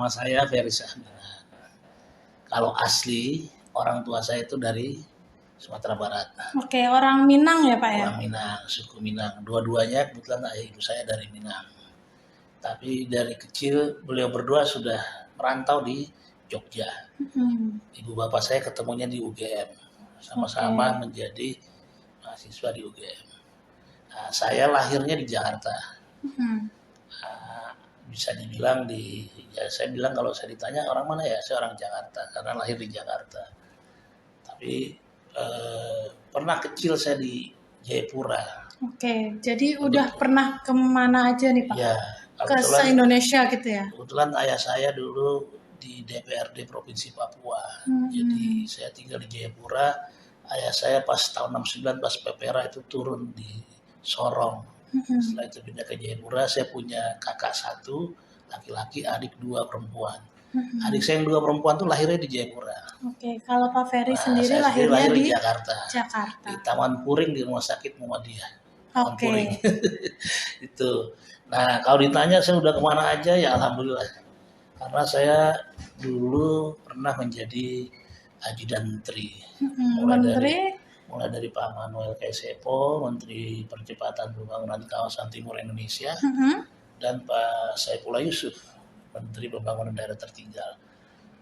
Nama saya Ferry Sahmila. Kalau asli orang tua saya itu dari Sumatera Barat. Oke, orang Minang ya Pak ya? Orang Minang, suku Minang. Dua-duanya kebetulan ayah ibu saya dari Minang. Tapi dari kecil beliau berdua sudah merantau di Jogja. Ibu bapak saya ketemunya di UGM. Sama-sama menjadi mahasiswa di UGM. Nah, saya lahirnya di Jakarta. Bisa dibilang saya bilang kalau saya ditanya orang mana ya, saya orang Jakarta karena lahir di Jakarta. Tapi pernah kecil saya di Jayapura. Oke, jadi udah pernah kemana aja nih Pak? Ya, ke se-Indonesia gitu ya? Kebetulan ayah saya dulu di DPRD Provinsi Papua. Jadi saya tinggal di Jayapura. Ayah saya pas tahun 69 pas PPRA itu turun di Sorong. Setelah itu pindah ke Jayapura. Saya punya kakak satu laki-laki, adik dua perempuan. Adik saya yang dua perempuan tuh lahirnya di Jayapura. Oke, kalau Pak Ferry sendiri lahirnya lahir di Jakarta. Jakarta. Di Taman Puring di Rumah Sakit Muhammadiyah. Oke. Itu. Nah, kalau ditanya saya udah kemana aja ya alhamdulillah. Karena saya dulu pernah menjadi ajudan menteri. Mulai dari Pak Manuel Kesepo, Menteri Percepatan Pembangunan Kawasan Timur Indonesia, dan Pak Saifullah Yusuf, Menteri Pembangunan Daerah Tertinggal.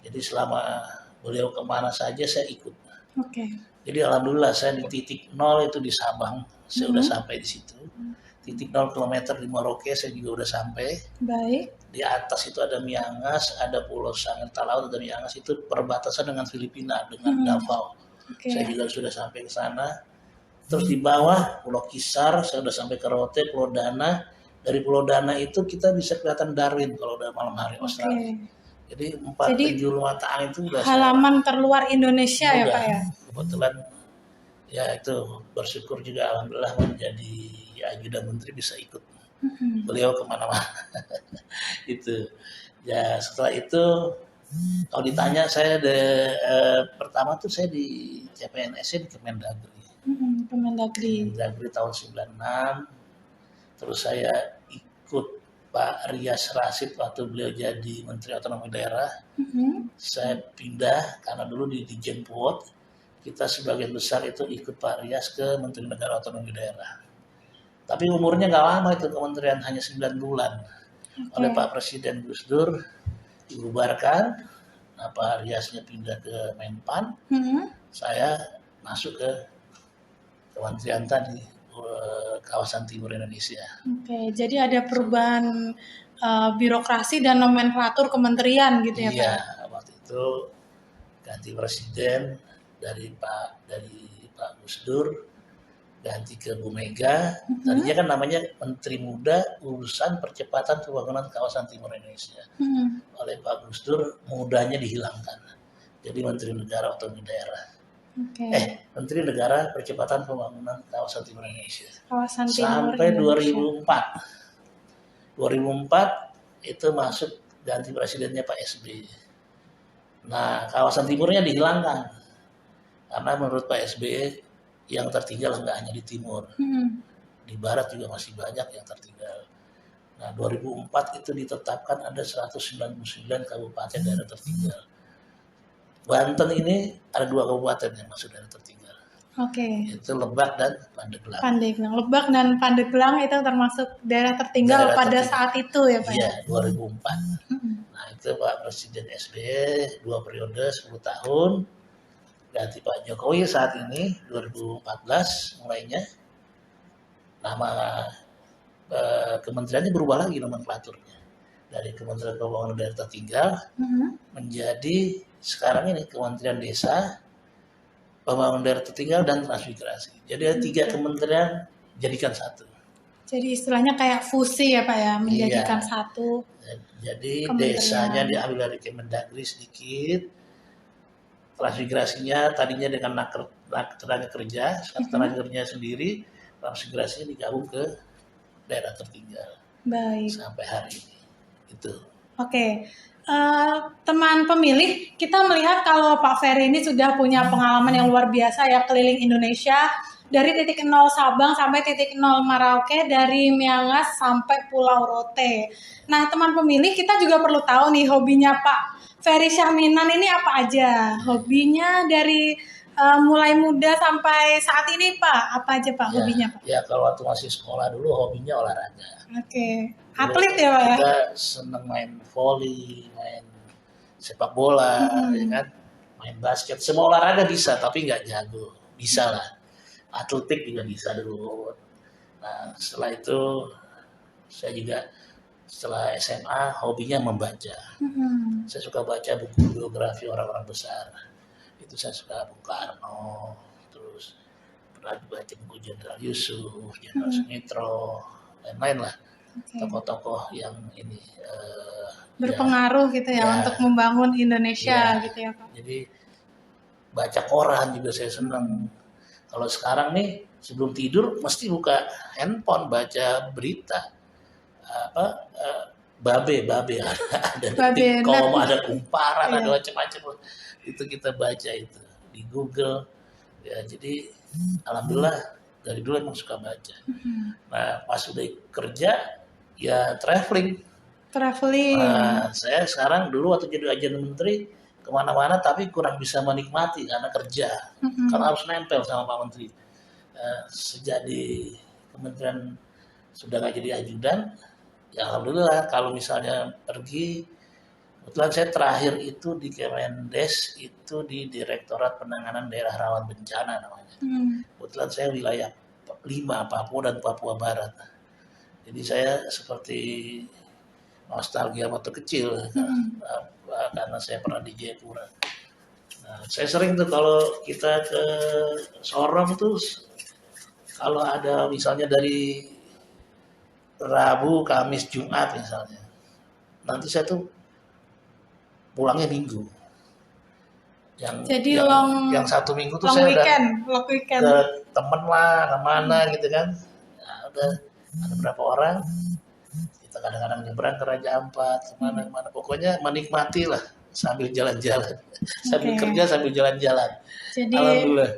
Jadi selama beliau kemana saja saya ikut. Jadi alhamdulillah saya di titik 0 itu di Sabang, saya udah sampai di situ. Titik 0 km di Merauke saya juga udah sampai. Baik. Di atas itu ada Miangas, ada Pulau Sangitta Laut, ada Miangas itu perbatasan dengan Filipina, dengan Davao. Saya juga sudah sampai ke sana. Terus di bawah Pulau Kisar, saya sudah sampai ke Rote, Pulau Dana. Dari Pulau Dana itu kita bisa kelihatan Darwin kalau udah malam hari Australia. Jadi 4 penjuru mata angin itu udah halaman terluar Indonesia ya Pak ya? Kebetulan ya itu bersyukur juga alhamdulillah menjadi ajudan menteri bisa ikut beliau kemana-mana. Itu ya setelah itu kalau ditanya saya pertama tuh saya di CPNS di Kemendagri. Kemendagri tahun 96. Terus saya ikut Pak Rias Rasid waktu beliau jadi Menteri Otonomi Daerah. Saya pindah karena dulu di Dijen Puot kita sebagian besar itu ikut Pak Rias ke Menteri Negara Otonomi Daerah. Tapi umurnya nggak lama itu kementerian, hanya 9 bulan. Oleh Pak Presiden Gus Dur dibubarkan. Nah, Pak Riasnya pindah ke Menpan. Saya masuk ke kementerian tadi kawasan Timur Indonesia. Jadi ada perubahan birokrasi dan nomenklatur kementerian gitu ya Pak? Iya, waktu itu ganti presiden dari Pak Gus Dur, ganti ke Bu Mega. Tadinya kan namanya Menteri Muda Urusan Percepatan Pembangunan Kawasan Timur Indonesia. Oleh Pak Gus Dur mudanya dihilangkan. Jadi Menteri Negara Otonomi Daerah. Menteri Negara Percepatan Pembangunan Kawasan Timur Indonesia. Sampai 2004. 2004 itu masuk ganti presidennya Pak SBY. Nah, kawasan timurnya dihilangkan. Karena menurut Pak SBY yang tertinggal nggak hanya di timur. Di barat juga masih banyak yang tertinggal. Nah, 2004 itu ditetapkan ada 199 kabupaten daerah tertinggal. Banten ini ada 2 kabupaten yang masuk daerah tertinggal. Itu Lebak dan Pandeglang. Lebak dan Pandeglang itu termasuk daerah tertinggal pada saat itu ya Pak? Iya, 2004. Nah, itu Pak Presiden SBY 2 periode 10 tahun. Ganti Pak Jokowi saat ini 2014 mulainya. Nama kementeriannya berubah lagi nomenklaturnya. Dari Kementerian Pembangunan Daerah Tertinggal menjadi sekarang ini Kementerian Desa, Pembangunan Daerah Tertinggal dan Transmigrasi. Jadi ada 3 kementerian jadikan satu. Jadi istilahnya kayak fusi ya Pak ya, menjadikan satu. Jadi desanya diambil dari Kemendagri sedikit, transmigrasinya tadinya dengan tenaga kerja, sekarang tenaga kerja sendiri, transmigrasinya digabung ke daerah tertinggal. Baik. Sampai hari ini. Itu. Teman pemilih, kita melihat kalau Pak Ferry ini sudah punya pengalaman yang luar biasa ya keliling Indonesia, dari titik nol Sabang sampai titik nol Merauke, dari Miangas sampai Pulau Rote. Nah, teman pemilih, kita juga perlu tahu nih hobinya Pak Ferry Syahminan ini apa aja? Hobinya dari mulai muda sampai saat ini Pak, apa aja Pak Ya, hobinya Pak? ya kalau waktu masih sekolah dulu hobinya olahraga. Oke, Dulu atlet ya Pak ya? kita seneng main volley, main sepak bola, ya kan, main basket, semua olahraga bisa, tapi nggak jago. Bisa lah, atletik juga bisa dulu. Nah, setelah itu saya juga setelah SMA hobinya membaca. Saya suka baca buku biografi orang-orang besar. Itu saya suka Bung Karno, terus pernah baca buku Jenderal Yusuf, Jenderal Sumitro, lain-lain lah. Tokoh-tokoh yang ini berpengaruh gitu ya, untuk membangun Indonesia gitu ya Pak. Jadi baca koran juga saya senang. Kalau sekarang nih sebelum tidur mesti buka handphone baca berita babe ada Detikcom, ada Kumparan, ada macam-macam itu kita baca itu di Google ya. Jadi alhamdulillah dari dulu emang suka baca. Nah pas udah kerja ya traveling. Nah, saya sekarang dulu waktu jadi ajudan menteri kemana-mana tapi kurang bisa menikmati karena kerja, karena harus nempel sama Pak Menteri. Sejak di kementerian sudah nggak jadi ajudan, ya alhamdulillah kalau misalnya pergi, kebetulan saya terakhir itu di Kemendes itu di Direktorat Penanganan Daerah Rawan Bencana namanya. Kebetulan saya wilayah 5 Papua dan Papua Barat. Jadi saya seperti nostalgia waktu kecil karena saya pernah di Jayapura. Nah, saya sering tuh kalau kita ke Sorong tuh kalau ada misalnya dari Rabu, Kamis, Jumat misalnya, nanti saya tuh pulangnya Minggu. Yang satu Minggu tuh saya weekend. Ke temen lah, kemana gitu kan. Nah, udah ada berapa orang, kita kadang-kadang nyebrang ke Raja Ampat, kemana-mana. Pokoknya menikmati lah sambil jalan-jalan. Sambil kerja, sambil jalan-jalan. Jadi alhamdulillah.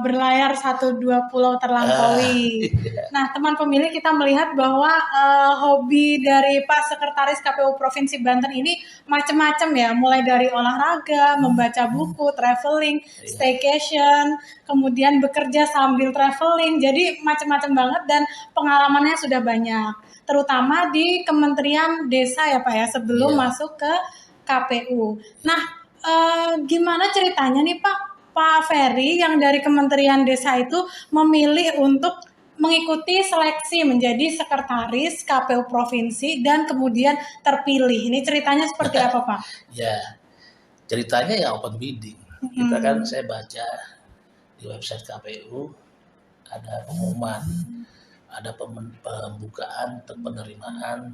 Berlayar 1-2 pulau terlampaui. Nah, teman pemilih, kita melihat bahwa hobi dari Pak Sekretaris KPU Provinsi Banten ini macam-macam ya, mulai dari olahraga, membaca buku, traveling, staycation, kemudian bekerja sambil traveling. Jadi macam-macam banget dan pengalamannya sudah banyak, terutama di Kementerian Desa ya Pak ya, sebelum masuk ke KPU. Nah, gimana ceritanya nih Pak Ferry yang dari Kementerian Desa itu memilih untuk mengikuti seleksi menjadi sekretaris KPU Provinsi dan kemudian terpilih. Ini ceritanya seperti apa Pak? Ya, ceritanya ya open bidding. Kita kan saya baca di website KPU ada pengumuman, ada pembukaan untuk penerimaan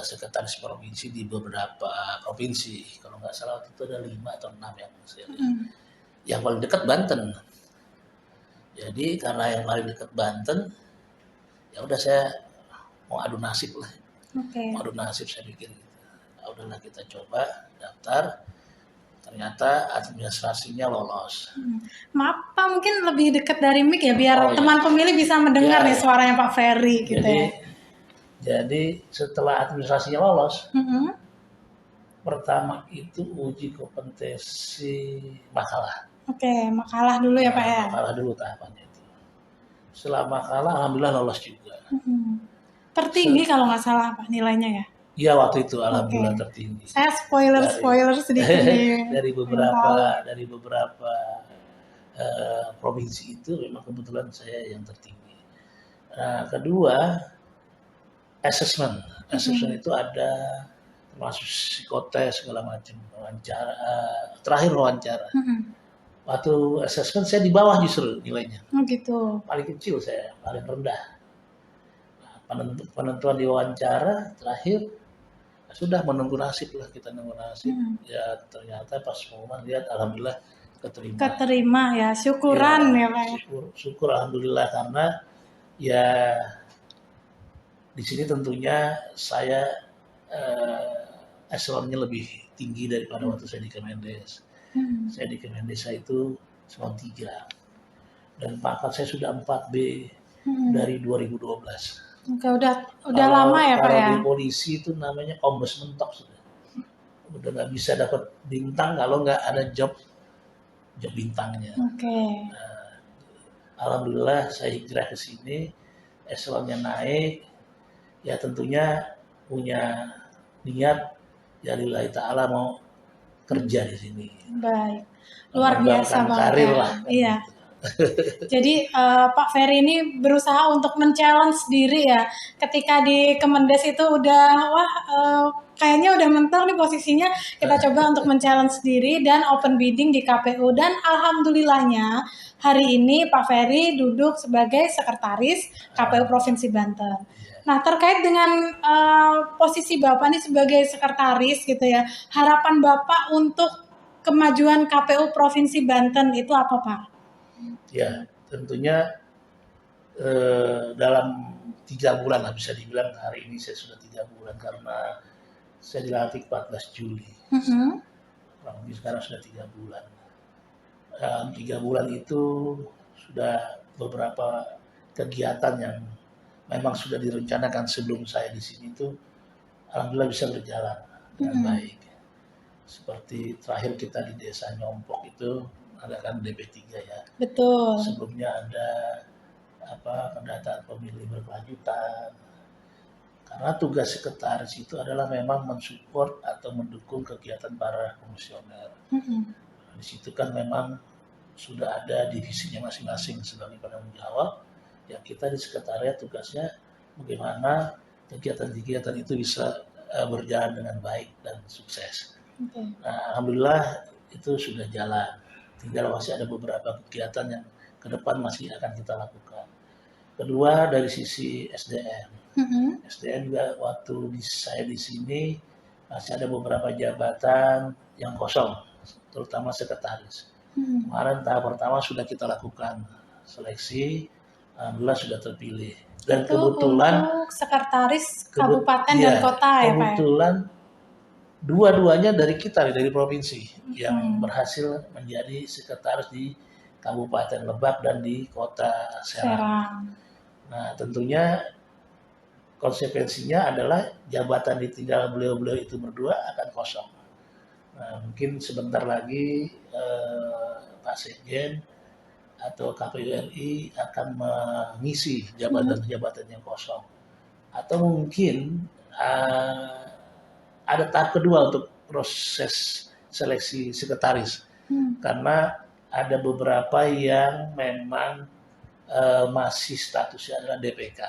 sekretaris provinsi di beberapa provinsi. Kalau nggak salah itu ada 5 atau 6 yang saya lihat. Yang paling dekat Banten. Jadi karena yang paling dekat Banten, ya udah saya mau adu nasib lah. Mau adu nasib saya pikir gitu. Ya udahlah kita coba daftar. Ternyata administrasinya lolos. Maaf Pak, mungkin lebih dekat dari mic ya biar teman pemilih bisa mendengar nih suaranya Pak Ferry gitu ya. Jadi setelah administrasinya lolos, pertama itu uji kompetensi makalah. Makalah dulu ya Pak ya. Makalah dulu tahapannya itu. Setelah makalah, alhamdulillah lolos juga. Tertinggi kalau nggak salah Pak nilainya ya. Iya waktu itu alhamdulillah tertinggi. Saya spoiler sedikit nih. dari beberapa provinsi itu memang kebetulan saya yang tertinggi. Nah, kedua assessment itu ada termasuk psikotes segala macam, wawancara, terakhir wawancara. Waktu assessment saya di bawah justru nilainya. Gitu. Paling kecil saya, paling rendah. Nah, penentuan di wawancara terakhir sudah menunggu nasib lah, kita nunggu nasib. Ya ternyata pas pengumuman lihat alhamdulillah keterima ya, syukuran ya Pak. Syukur alhamdulillah karena ya di sini tentunya saya eselonnya lebih tinggi daripada waktu saya di Kemendes. Saya di Kemendes itu eselon 3. dan pangkat saya sudah 4B dari 2012. Oke, udah lama ya Pak kalau ya? di polisi itu namanya kombes mentok sudah. Udah nggak bisa dapat bintang kalau nggak ada job bintangnya. Oke. Alhamdulillah saya hijrah ke sini, eselonnya naik, ya tentunya punya niat ya lillahi ta'ala mau kerja di sini. Baik, luar biasa banget karir ya. lah. Iya. Jadi Pak Ferry ini berusaha untuk men-challenge diri ya. Ketika di Kemendes itu udah kayaknya udah mentok nih posisinya, kita coba untuk men-challenge diri dan open bidding di KPU, dan alhamdulillahnya hari ini Pak Ferry duduk sebagai sekretaris KPU Provinsi Banten. Nah, terkait dengan posisi Bapak ini sebagai sekretaris gitu ya, harapan Bapak untuk kemajuan KPU Provinsi Banten itu apa Pak? Ya, tentunya dalam 3 bulan lah bisa dibilang, hari ini saya sudah 3 bulan karena saya dilantik 14 Juli. Kurang lebih sekarang sudah 3 bulan. Dalam 3 bulan itu sudah beberapa kegiatan yang memang sudah direncanakan sebelum saya di sini itu alhamdulillah bisa berjalan dengan baik. Seperti terakhir kita di desa Nyompok itu ada kan DP3 ya. Betul. Sebelumnya ada pendataan pemilih berkelanjutan. Karena tugas sekretaris itu adalah memang mensupport atau mendukung kegiatan para komisioner. Di situ kan memang sudah ada divisinya masing-masing sebagai penanggung jawab. Ya kita di sekretariat tugasnya bagaimana kegiatan-kegiatan itu bisa berjalan dengan baik dan sukses. Nah, alhamdulillah itu sudah jalan. Tinggal masih ada beberapa kegiatan yang ke depan masih akan kita lakukan. Kedua dari sisi SDM. SDM juga waktu saya di sini masih ada beberapa jabatan yang kosong, terutama sekretaris. Kemarin tahap pertama sudah kita lakukan seleksi, alhamdulillah sudah terpilih. Dan itu kebetulan untuk sekretaris kabupaten dan kota ya Pak. Kebetulan dua-duanya dari kita, dari provinsi yang berhasil menjadi sekretaris di Kabupaten Lebak dan di Kota Serang. Nah, tentunya konsekuensinya adalah jabatan ditinggal beliau-beliau itu berdua akan kosong. Nah, mungkin sebentar lagi Pak Sekjen atau KPU RI akan mengisi jabatan-jabatan yang kosong. Atau mungkin ada tahap kedua untuk proses seleksi sekretaris. Karena ada beberapa yang memang masih statusnya adalah DPK.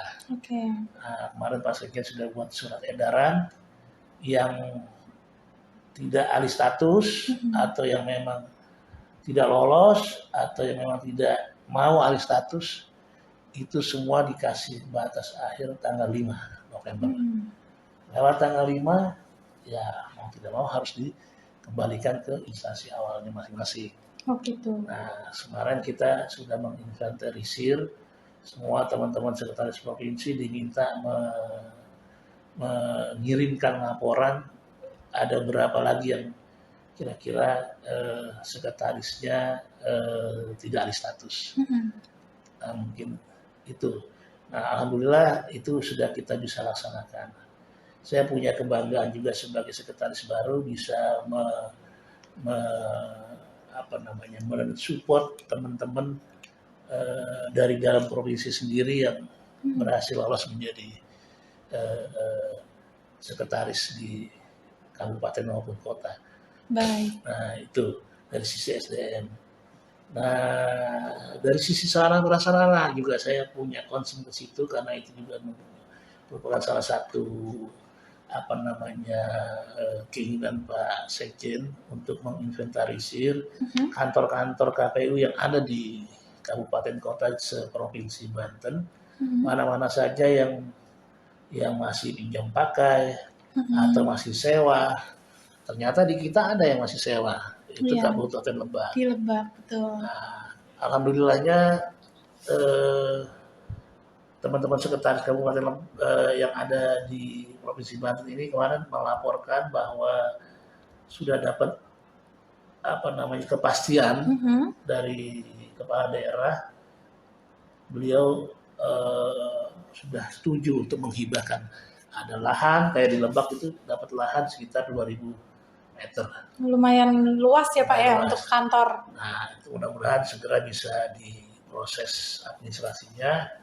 Nah, kemarin Pak Sekjen sudah buat surat edaran yang tidak alih status atau yang memang tidak lolos atau yang memang tidak mau alih status, itu semua dikasih batas akhir tanggal 5 November. Lewat tanggal 5 ya mau tidak mau harus dikembalikan ke instansi awalnya masing-masing. Gitu. Nah, kemarin kita sudah menginventarisir semua teman-teman sekretaris provinsi diminta mengirimkan laporan ada berapa lagi yang kira-kira sekretarisnya tidak alih status. Nah, mungkin itu. Nah, alhamdulillah itu sudah kita bisa laksanakan. Saya punya kebanggaan juga sebagai sekretaris baru bisa mensupport teman-teman dari dalam provinsi sendiri yang berhasil lolos menjadi sekretaris di kabupaten maupun kota. Baik. Nah, itu dari sisi SDM. Nah, dari sisi sarana prasarana juga saya punya concern ke situ karena itu juga merupakan salah satu keinginan Pak Sekjen untuk menginventarisir kantor-kantor KPU yang ada di kabupaten kota seprovinsi Banten, mana-mana saja yang masih pinjam pakai atau masih sewa. Ternyata di kita ada yang masih sewa, itu Kabupaten Lebak. Di Lebak, betul. Nah, alhamdulillahnya teman-teman sekretaris kabupaten yang ada di Provinsi Banten ini kemarin melaporkan bahwa sudah dapat kepastian dari kepala daerah beliau sudah setuju untuk menghibahkan. Ada lahan kayak di Lebak itu dapat lahan sekitar 2000 meter. Lumayan luas ya Pak ya untuk kantor. Nah, itu mudah-mudahan segera bisa diproses administrasinya.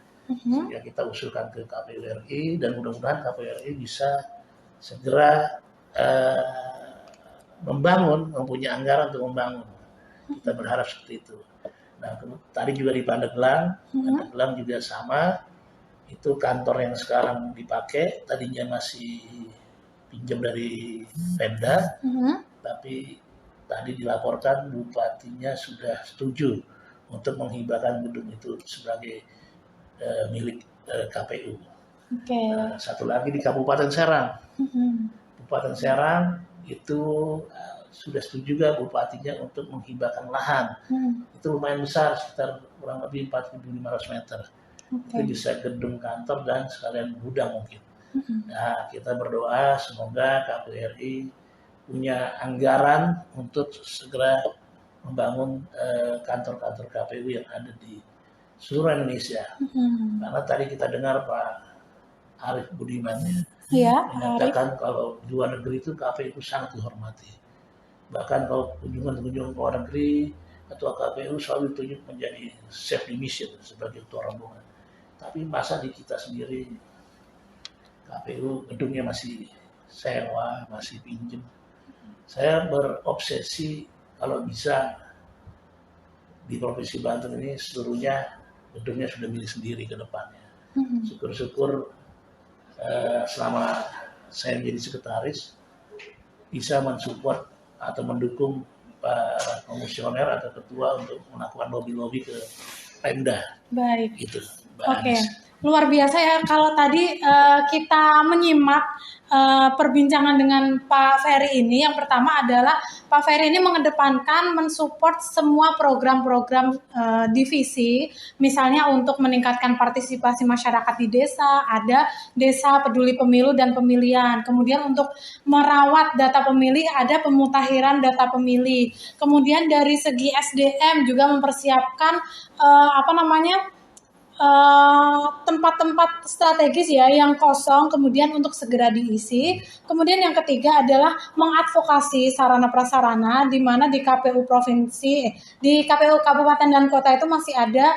Ya kita usulkan ke KPU RI dan mudah-mudahan KPU RI bisa segera mempunyai anggaran untuk membangun. Kita berharap seperti itu. Nah, tadi juga di Pandeglang, Pandeglang juga sama. Itu kantor yang sekarang dipakai, tadinya masih pinjam dari Pemda, tapi tadi dilaporkan bupatinya sudah setuju untuk menghibahkan gedung itu sebagai milik KPU. Nah, satu lagi di Kabupaten Serang. Kabupaten Serang itu sudah setuju juga bupatinya untuk menghibahkan lahan. Itu lumayan besar, sekitar kurang lebih 4.500 meter. Itu bisa gedung kantor dan sekalian gudang mungkin. Nah, kita berdoa semoga KPU RI punya anggaran untuk segera membangun kantor-kantor KPU yang ada di seluruh Indonesia. Karena tadi kita dengar Pak Arief Budiman mengatakan kalau di luar negeri itu KPU itu sangat dihormati. Bahkan kalau kunjungan-kunjungan ke luar negeri, ketua KPU selalu ditunjuk menjadi chef de mission sebagai ketua rombongan. Tapi masa di kita sendiri KPU gedungnya masih sewa, masih pinjem. Saya berobsesi kalau bisa di Provinsi Banten ini seluruhnya gedungnya sudah milik sendiri ke depannya. Syukur-syukur selama saya menjadi sekretaris bisa mensupport atau mendukung para komisioner atau ketua untuk melakukan lobby-lobby ke Pemda. Baik. Gitu. Oke. Luar biasa ya kalau tadi kita menyimak perbincangan dengan Pak Ferry ini. Yang pertama adalah Pak Ferry ini mengedepankan mensupport semua program-program divisi, misalnya untuk meningkatkan partisipasi masyarakat di desa, ada desa peduli pemilu dan pemilihan. Kemudian untuk merawat data pemilih ada pemutakhiran data pemilih. Kemudian dari segi SDM juga mempersiapkan tempat-tempat strategis ya yang kosong kemudian untuk segera diisi. Kemudian yang ketiga adalah mengadvokasi sarana prasarana di mana di KPU provinsi, di KPU kabupaten dan kota itu masih ada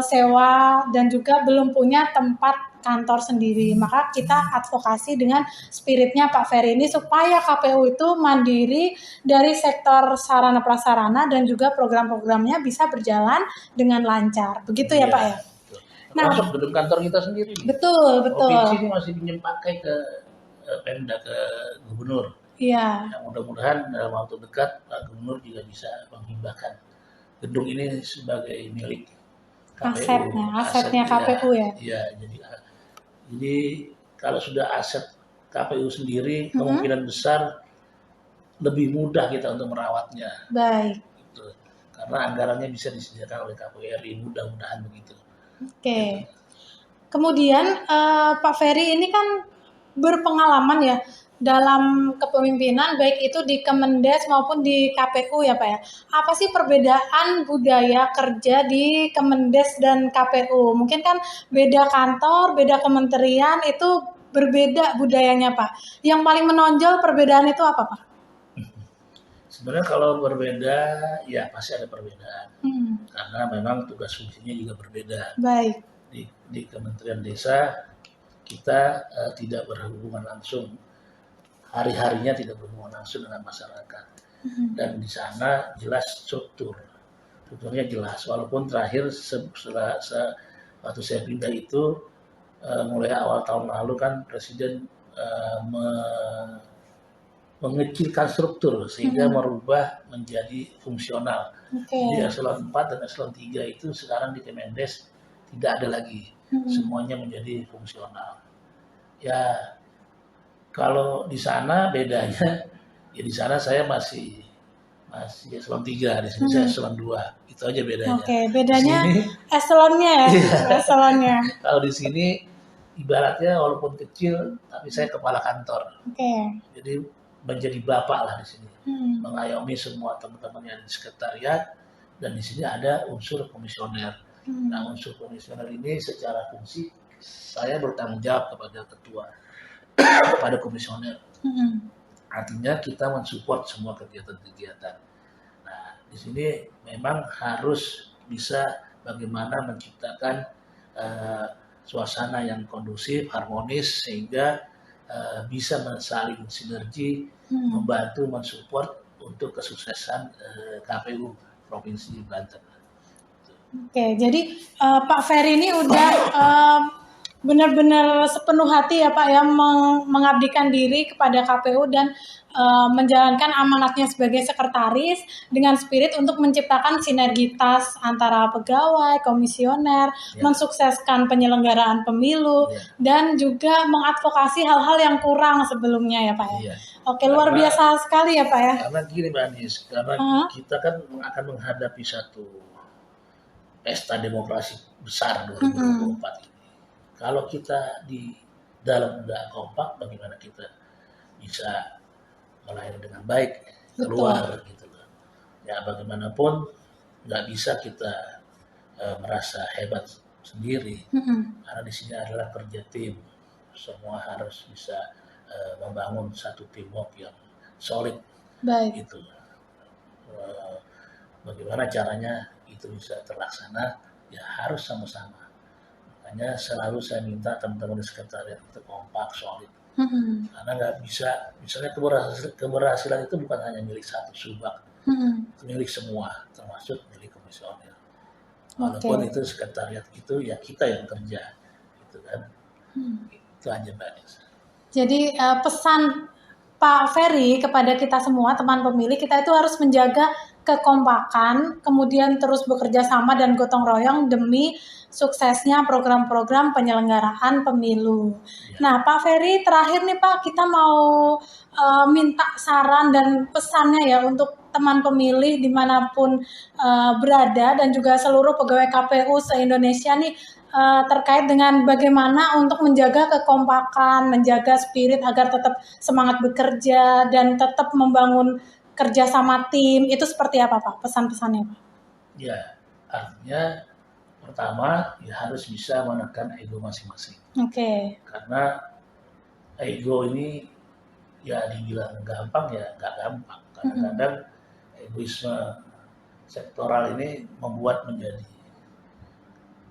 sewa dan juga belum punya tempat kantor sendiri. Maka kita advokasi dengan spiritnya Pak Ferry ini supaya KPU itu mandiri dari sektor sarana prasarana dan juga program-programnya bisa berjalan dengan lancar. Begitu ya Pak ya? Masuk gedung kantor kita sendiri. Betul. Provinsi ini masih pinjam pakai ke Pemda, ke Gubernur. Iya. Yang mudah-mudahan dalam waktu dekat Pak Gubernur juga bisa menghibahkan gedung ini sebagai milik KPU. Asetnya KPU ya. Iya, jadi kalau sudah aset KPU sendiri kemungkinan besar lebih mudah kita untuk merawatnya. Baik. Gitu. Karena anggarannya bisa disediakan oleh KPU RI, mudah-mudahan begitu. Oke. Kemudian Pak Ferry ini kan berpengalaman ya dalam kepemimpinan baik itu di Kemendes maupun di KPU ya Pak ya. Apa sih perbedaan budaya kerja di Kemendes dan KPU? Mungkin kan beda kantor, beda kementerian itu berbeda budayanya Pak. Yang paling menonjol perbedaan itu apa Pak? Sebenarnya kalau berbeda, ya pasti ada perbedaan. Karena memang tugas fungsinya juga berbeda. Baik. Di Kementerian Desa, kita tidak berhubungan langsung, hari-harinya tidak berhubungan langsung dengan masyarakat. Dan di sana jelas strukturnya jelas. Walaupun terakhir waktu saya pindah itu, mulai awal tahun lalu kan Presiden mengecilkan struktur sehingga merubah menjadi fungsional. Jadi eselon 4 dan eselon 3 itu sekarang di Kemendes tidak ada lagi. Semuanya menjadi fungsional. Ya kalau di sana bedanya, ya di sana saya masih eselon 3, di sini saya eselon 2. Itu aja bedanya. Bedanya sini, eselonnya ya. Eselonnya. Kalau di sini ibaratnya walaupun kecil tapi saya kepala kantor. Jadi menjadi bapak lah di sini, mengayomi semua teman-teman yang di sekretariat dan di sini ada unsur komisioner. Nah, unsur komisioner ini secara fungsi saya bertanggung jawab kepada ketua, kepada komisioner. Artinya kita mensupport semua kegiatan-kegiatan. Nah, di sini memang harus bisa bagaimana menciptakan suasana yang kondusif, harmonis, sehingga bisa saling sinergi, membantu, mensupport untuk kesuksesan KPU Provinsi Banten. Oke, jadi Pak Ferry ini udah benar-benar sepenuh hati ya Pak ya mengabdikan diri kepada KPU dan menjalankan amanatnya sebagai sekretaris dengan spirit untuk menciptakan sinergitas antara pegawai, komisioner, mensukseskan penyelenggaraan pemilu, dan juga mengadvokasi hal-hal yang kurang sebelumnya ya Pak ya. Oke, luar biasa sekali ya Pak ya. Karena gini Mbak Anis, karena kita kan akan menghadapi satu pesta demokrasi besar 2024 ini. Kalau kita di dalam nggak kompak, bagaimana kita bisa melahirkan dengan baik keluar gitu loh. Ya bagaimanapun nggak bisa kita merasa hebat sendiri, karena di sini adalah kerja tim. Semua harus bisa membangun satu teamwork yang solid. Gitu. Bagaimana caranya itu bisa terlaksana, ya harus sama-sama. Makanya selalu saya minta teman-teman di sekretariat itu kompak, solid. Karena nggak bisa, misalnya keberhasilan itu bukan hanya milik satu subak, itu milik semua, termasuk milik komisioner. Walaupun itu sekretariat itu ya kita yang kerja, gitu kan. Itu aja Mbak Nisa. Jadi pesan Pak Ferry kepada kita semua teman pemilih, kita itu harus menjaga kekompakan, kemudian terus bekerja sama dan gotong royong demi suksesnya program-program penyelenggaraan pemilu. Nah Pak Ferry, terakhir nih Pak, kita mau minta saran dan pesannya ya untuk teman pemilih dimanapun berada dan juga seluruh pegawai KPU se-Indonesia nih terkait dengan bagaimana untuk menjaga kekompakan, menjaga spirit agar tetap semangat bekerja dan tetap membangun kerja sama tim. Itu seperti apa Pak pesan-pesannya Pak? Ya, artinya pertama ya harus bisa menekan ego masing-masing. Karena ego ini ya dibilang gampang ya nggak gampang. Kadang-kadang egoisme sektoral ini membuat menjadi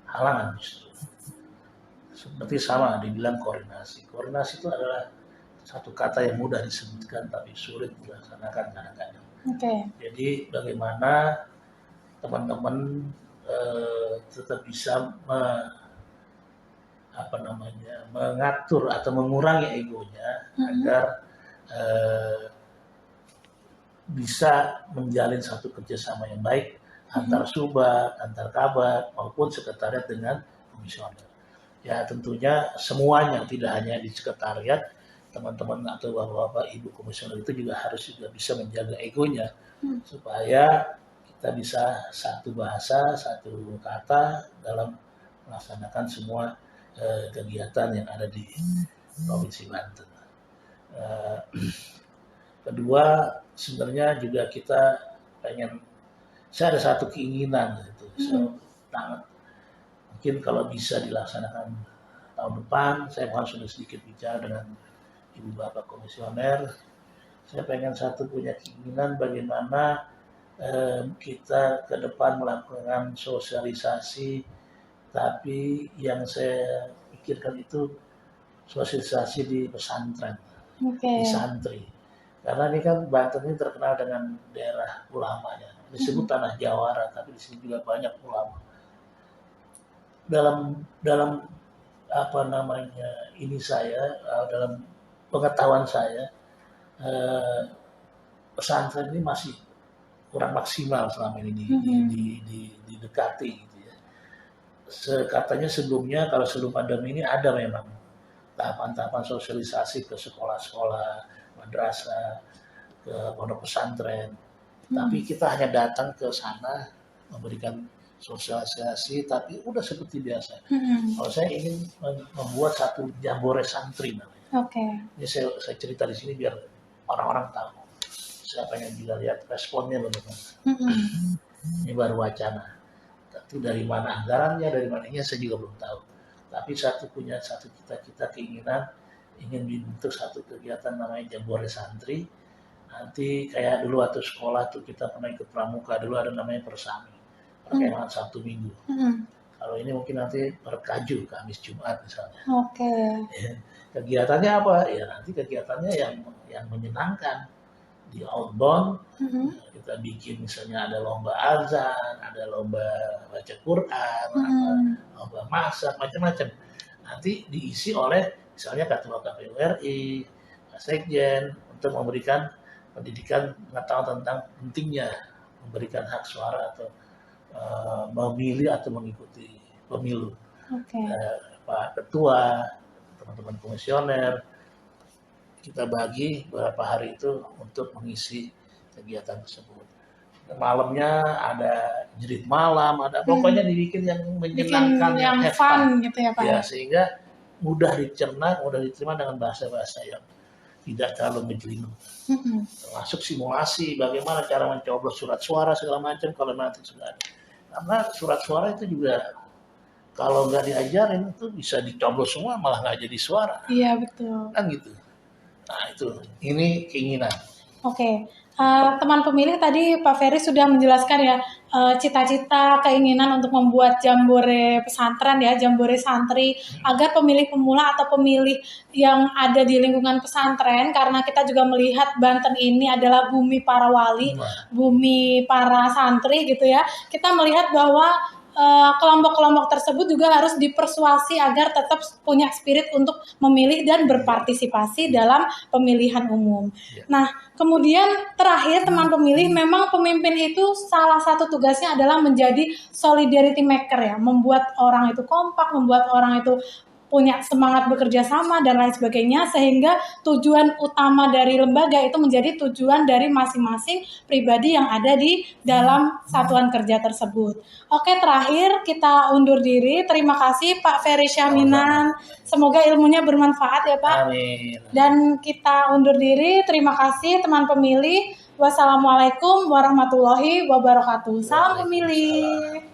halangan justru. Seperti sama dibilang koordinasi. Koordinasi itu adalah satu kata yang mudah disebutkan tapi sulit dilaksanakan kadang-kadang. Jadi bagaimana teman-teman tetap bisa mengatur atau mengurangi egonya agar bisa menjalin satu kerjasama yang baik antar subak, antar kabak maupun sekretariat dengan komisioner. Ya tentunya semuanya, tidak hanya di sekretariat, teman-teman atau bapak-bapak ibu komisioner itu juga harus bisa menjaga egonya supaya kita bisa satu bahasa, satu kata dalam melaksanakan semua kegiatan yang ada di Provinsi Banten. Kedua, sebenarnya juga kita pengen, saya ada satu keinginan gitu, mungkin kalau bisa dilaksanakan tahun depan, saya mau sudah sedikit bicara dengan ibu bapak komisioner, saya pengen satu punya keinginan bagaimana kita ke depan melakukan sosialisasi, tapi yang saya pikirkan itu sosialisasi di pesantren, di santri. Karena ini kan Banten ini terkenal dengan daerah ulamanya, disebut tanah jawara, tapi di sini juga banyak ulama. Dalam apa namanya ini saya dalam pengetahuan saya pesantren ini masih kurang maksimal selama ini didekati gitu ya. Katanya sebelumnya kalau sebelum pandemi ini ada memang tahapan-tahapan sosialisasi ke sekolah-sekolah, madrasah, ke pondok pesantren. Tapi kita hanya datang ke sana memberikan sosialisasi, tapi udah seperti biasa. Kalau saya ingin membuat satu jambore santri namanya. Ini saya cerita di sini biar orang-orang tahu. Saya pengen juga lihat responnya bagaimana. Ini baru wacana. Itu dari mana anggarannya, dari mananya saya juga belum tahu. Tapi punya satu cita-cita, keinginan ingin membentuk satu kegiatan namanya Jambore Santri. Nanti kayak dulu waktu sekolah tuh kita pernah ikut pramuka, dulu ada namanya Persami, perkemahan Sabtu Minggu. Kalau ini mungkin nanti Perkaju, Kamis Jumat misalnya. Kegiatannya apa? Ya nanti kegiatannya yang menyenangkan. Di outbound, kita bikin misalnya ada lomba azan, ada lomba baca Quran, lomba masak, macam-macam. Nanti diisi oleh misalnya Ketua KPU RI, Pak Sekjen, untuk memberikan pendidikan pengetahuan tentang pentingnya memberikan hak suara atau memilih atau mengikuti pemilu. Pak Ketua, teman-teman komisioner, kita bagi beberapa hari itu untuk mengisi kegiatan tersebut. Malamnya ada jerit malam, ada pokoknya dibikin yang menyenangkan, yang fun gitu ya Pak. Ya, sehingga mudah dicerna, mudah diterima dengan bahasa-bahasa yang tidak terlalu menjelimet. Termasuk simulasi bagaimana cara mencoblos surat suara segala macam kalau nanti sudah ada. Karena surat suara itu juga kalau nggak diajarin itu bisa dicoblos semua malah nggak jadi suara. Iya betul. Kan gitu. Nah itu, ini keinginan. Teman pemilih tadi Pak Ferry sudah menjelaskan ya cita-cita, keinginan untuk membuat jambore pesantren ya, jambore santri, agar pemilih pemula atau pemilih yang ada di lingkungan pesantren, karena kita juga melihat Banten ini adalah bumi para wali, bumi para santri gitu ya. Kita melihat bahwa kelompok-kelompok tersebut juga harus dipersuasi agar tetap punya spirit untuk memilih dan berpartisipasi dalam pemilihan umum. Nah, kemudian terakhir teman pemilih, memang pemimpin itu salah satu tugasnya adalah menjadi solidarity maker ya, membuat orang itu kompak, membuat orang itu punya semangat bekerja sama dan lain sebagainya, sehingga tujuan utama dari lembaga itu menjadi tujuan dari masing-masing pribadi yang ada di dalam satuan kerja tersebut. Terakhir kita undur diri. Terima kasih Pak Ferry Syahminan. Semoga ilmunya bermanfaat ya Pak. Amin. Dan kita undur diri. Terima kasih teman pemilih. Wassalamualaikum warahmatullahi wabarakatuh. Salam pemilih.